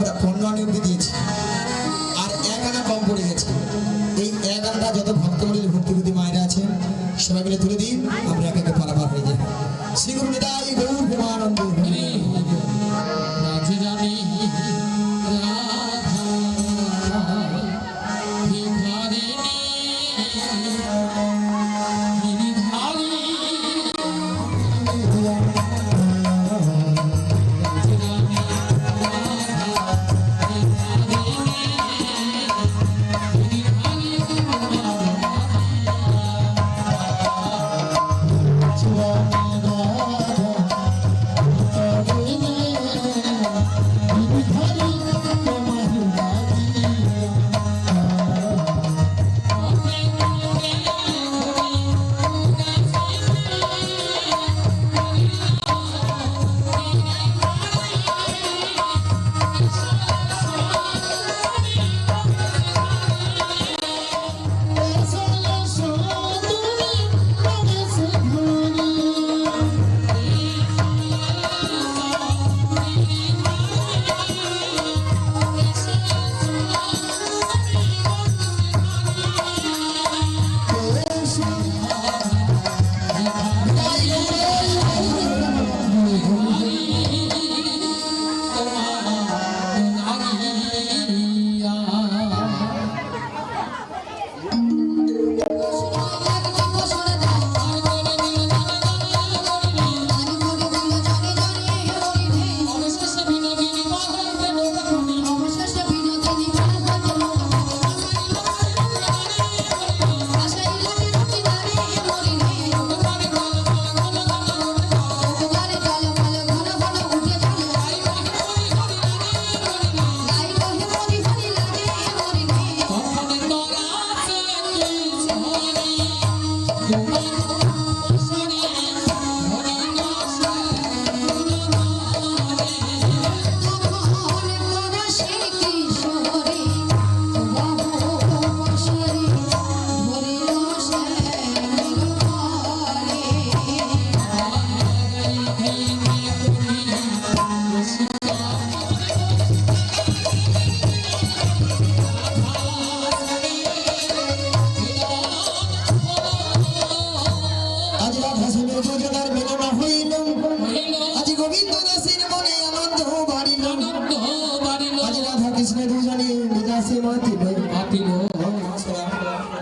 আমরা 15 আনা অব্দি দিয়েছি, আর 1 আনা কম পড়ে গেছে। এই 1 আনাটা যত ভক্তমণ্ডলী ভক্তিপতি মায়েরা আছেন সবাই মিলে তুলে দিন, আমরা এক একে পারাপার হয়ে যাই। শ্রী গুরু নিতাই গৌর প্রেমানন্দ।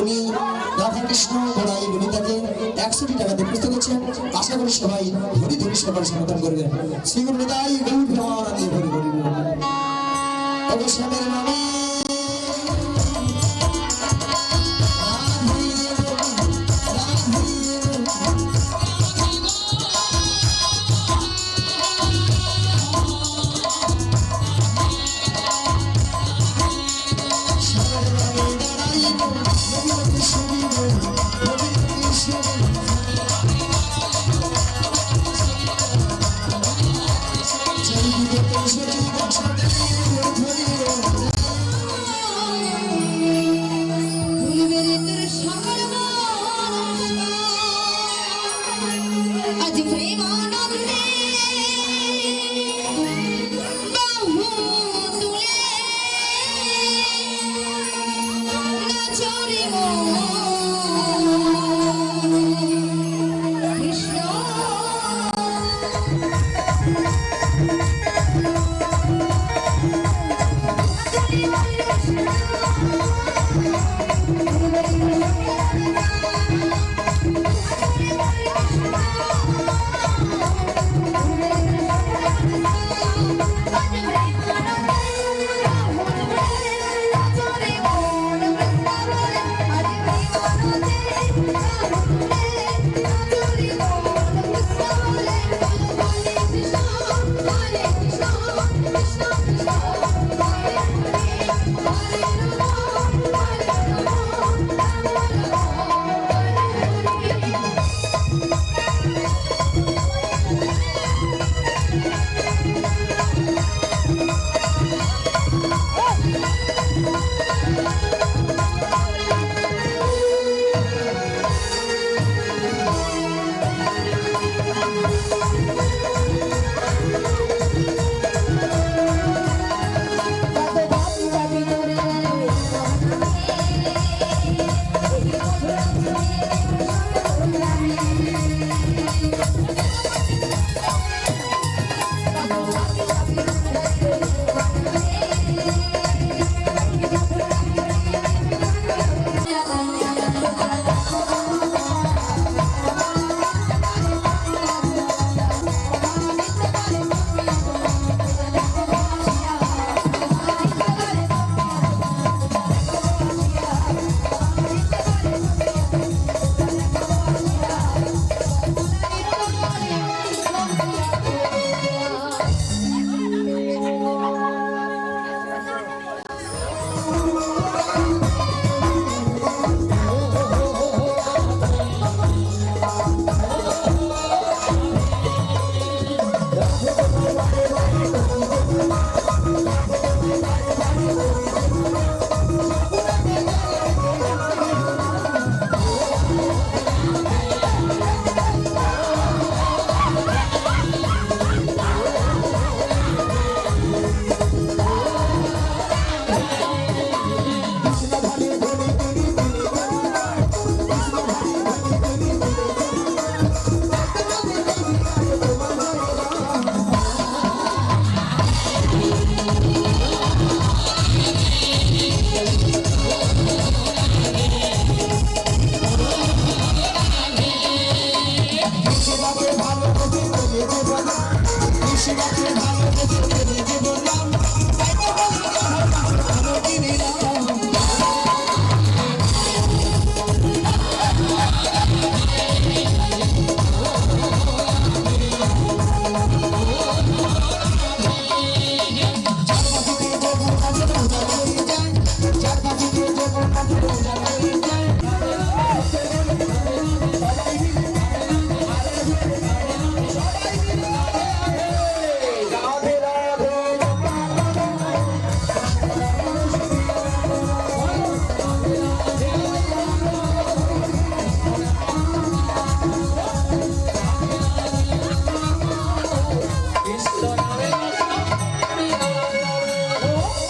উনি রাধাকৃষ্ণ গোড়াই বনিতাকে 100 টাকা দিয়ে পুস্তক করছেন। আশা করি সবাই ধরি ধরি সবার সমর্থন করবেন। শ্রী গুরু নিতাই গৌর প্রেমানন্দ হরি হরি বল। অবশ্যমের নামে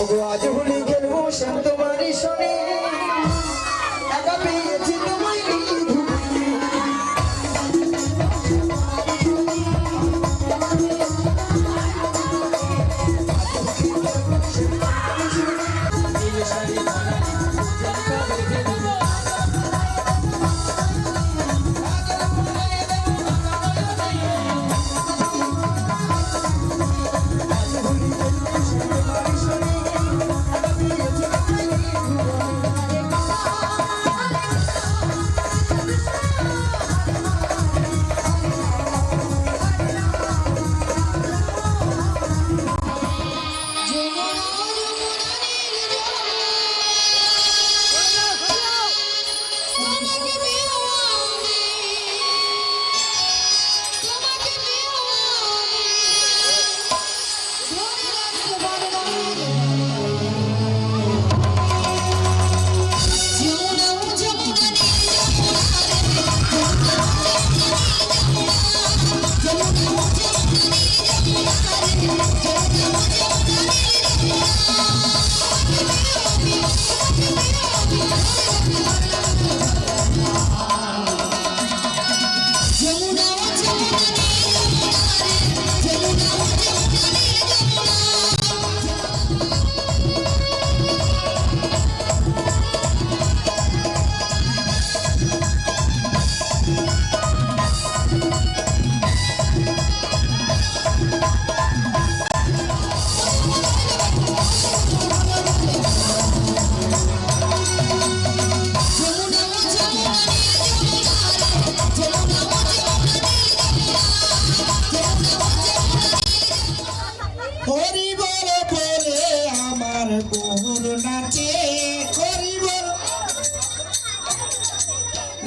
ওগো আজ হোলি খেলবো শ্যাম তোমারই শনি একা পেয়েছি তোমায় ধুলি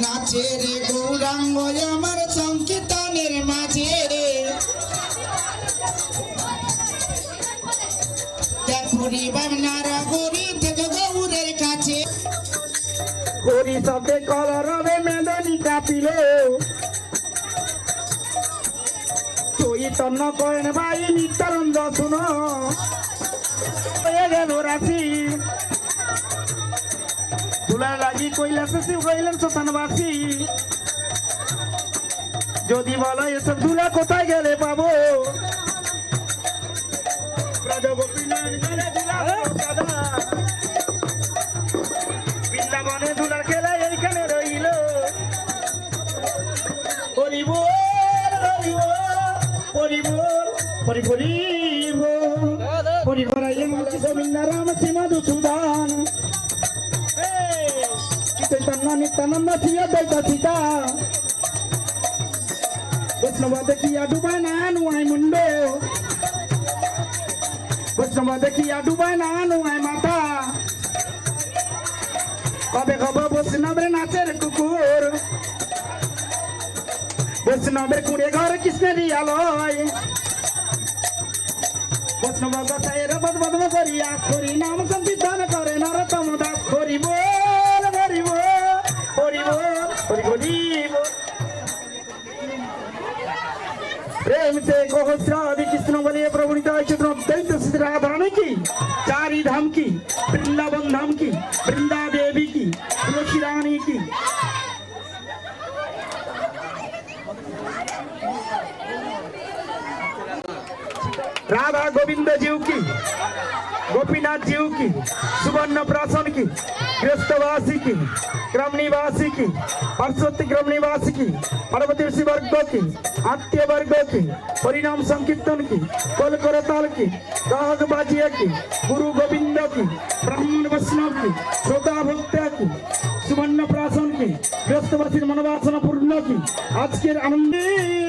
নাচে রে গৌরাঙ্গ আমার সংকীর্তনের মাঝে দেখো রে বামনারা গরি থেকে গৌরের কাছে হরি শব্দে কলরবে মেদনি কাঁপিল চৈতন্য করেন ভাই নিত্যানন্দ শুনো গেল রাশি তুলার লাগি কৈলাসে শিব কইলেন শ্মশানবাসী যদি বলো এসব দুলা কোথায় গেলে পাবো বৃন্দাবনে দুলার খেলা এইখানে রইল হরিব হরিব হরি হরিব হরি হরাই গোবিন্দ রাম শ্রীমধু সুদান চৈতন্য নিত্যানন্দ প্রিয় দৈত সীতা বৈষ্ণব দেখিয়া ডুবায় না নুয়াই মুন্ড বৈষ্ণব দেখিয়া ডুবায় না নুয়াই মাথা কবে কবে বৈষ্ণবের নাচের কুকুর বৈষ্ণবের কুড়ে ঘর কৃষ্ণেরই আলয় বৈষ্ণব কথায় বদ বদ করিয়া হরি নাম সংকীর্তন করে নরতম দাস হরিব হরিব হরিব হরি হরিব प्रेम से गोहस्रादि कृष्ण बलिए प्रभुनिता चित्र दैत्य श्री राधा रानी की चारी धाम की वृंदावन धाम की वृंदा देवी की तुलसी रानी की राधा गोविंद जीव की गोपीनाथ जीव की सुवर्ण प्राशन की गृहस्थवासी की क्रम निवासी की परसोत्ती क्रम निवासी की पार्वती ऋषि वर्गों की आत्य वर्गों की परिणाम संकीर्तन की कोल करताल की राग बाजिया की गुरु गोविंद की ब्राह्मण वैष्णव की श्रोता भक्त की सुवर्ण प्राशन की गृहस्थवासी मनोवासना पूर्ण की आज के आनंदी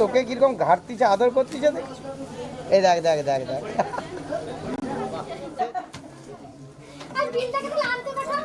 তোকে কিরকম ঘাটতিছে, আদর করতিছে দেখছো? এই দেখ দেখ দেখ দেখ আর বিলটাকে তো আনতে পাঠাও।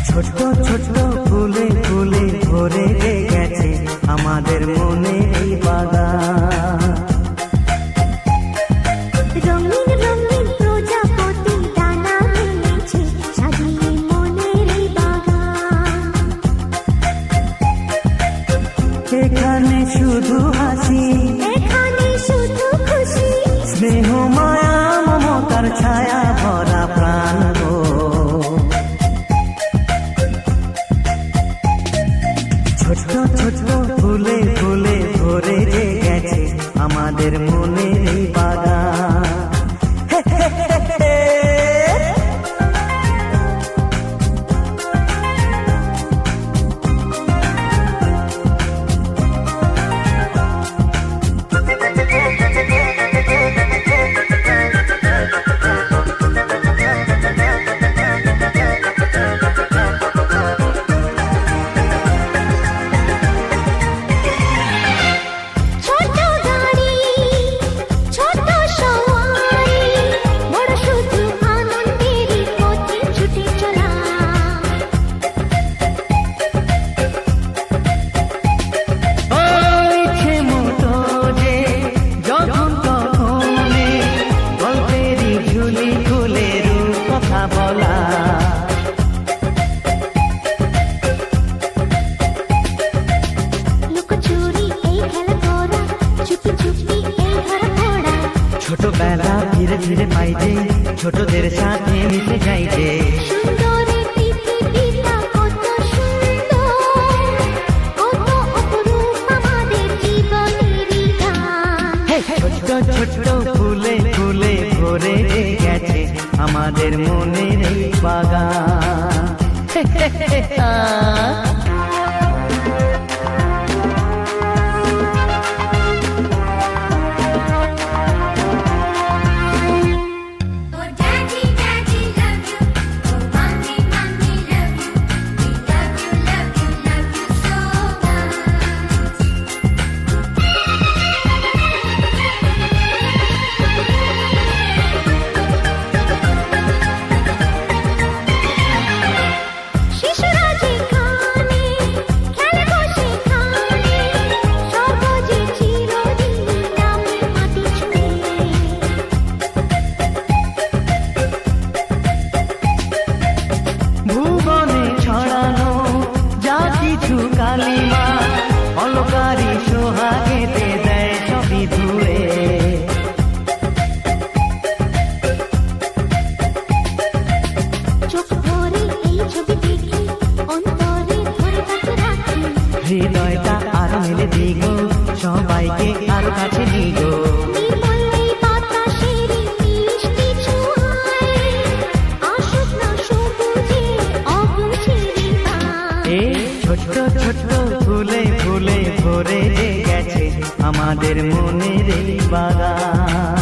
ছোট ছোট ফুলে ফুলে ভরে গেছে আমাদের মনে এই বাগান। রঙিন রঙিন প্রজাপতি ডানা মেলেছে সাজিয়ে মনের এই বাগান। এখানে শুধু হাসি, এখানে শুধু খুশি, স্নেহ মায়া মমতার ছায়া ভরা প্রাণ গো। ছোট ছোট ফুলে ফুলে ভরে গেছে আমাদের মনে এই বাগান। ছোট গাড়ি ছোট সওয়ারি, বড় শুধু আনন্দেরই পথে ছুটে চলা। ইচ্ছে মতো যে যখন তখনে গল্পেরই ঝুলি খুলে রূপ কথা বলা। লুকোচুরি এই খেলা করা, চুপি চুপি এই ধরা পড়া। ছোটবেলা ধীরে ধীরে পাই যে ছোটদের সাথে মিশে যাই যে। সুন্দরের পৃথিবীটা কত সুন্দর, কত অপরূপ আমাদের জীবনেরই গান। ছোট ছোট ফুলে ফুলে ভরে গেছে আমাদের মনের এই বাগান। Oh daddy daddy love you, oh mommy mommy love you, we love you love you love you so much. শিশুরা যেখানে খেলে বসে খানে, স্বর্গ যে চিরদিন নামে মাটি ছুঁয়ে। ভুবনে ছড়ানো যা কিছু কালিমা অলকারি সোহাগেতে দেয় সবই ধুয়ে। চোখ ভরে এই ছবি দেখি, অন্তরে ধরে তাকে রাখি। হৃদয়টা আরো মেলে দিগো, সবাইকে আরো কাছে নিগো। নির্মল এই বাতাসের মিষ্টি ছোঁয়ায়, আসুক না সবুজে অগুছেরি পায়। এ ছোট ছোট ফুলে ফুলে ভরে গেছে আমাদের মনের এই বাগান।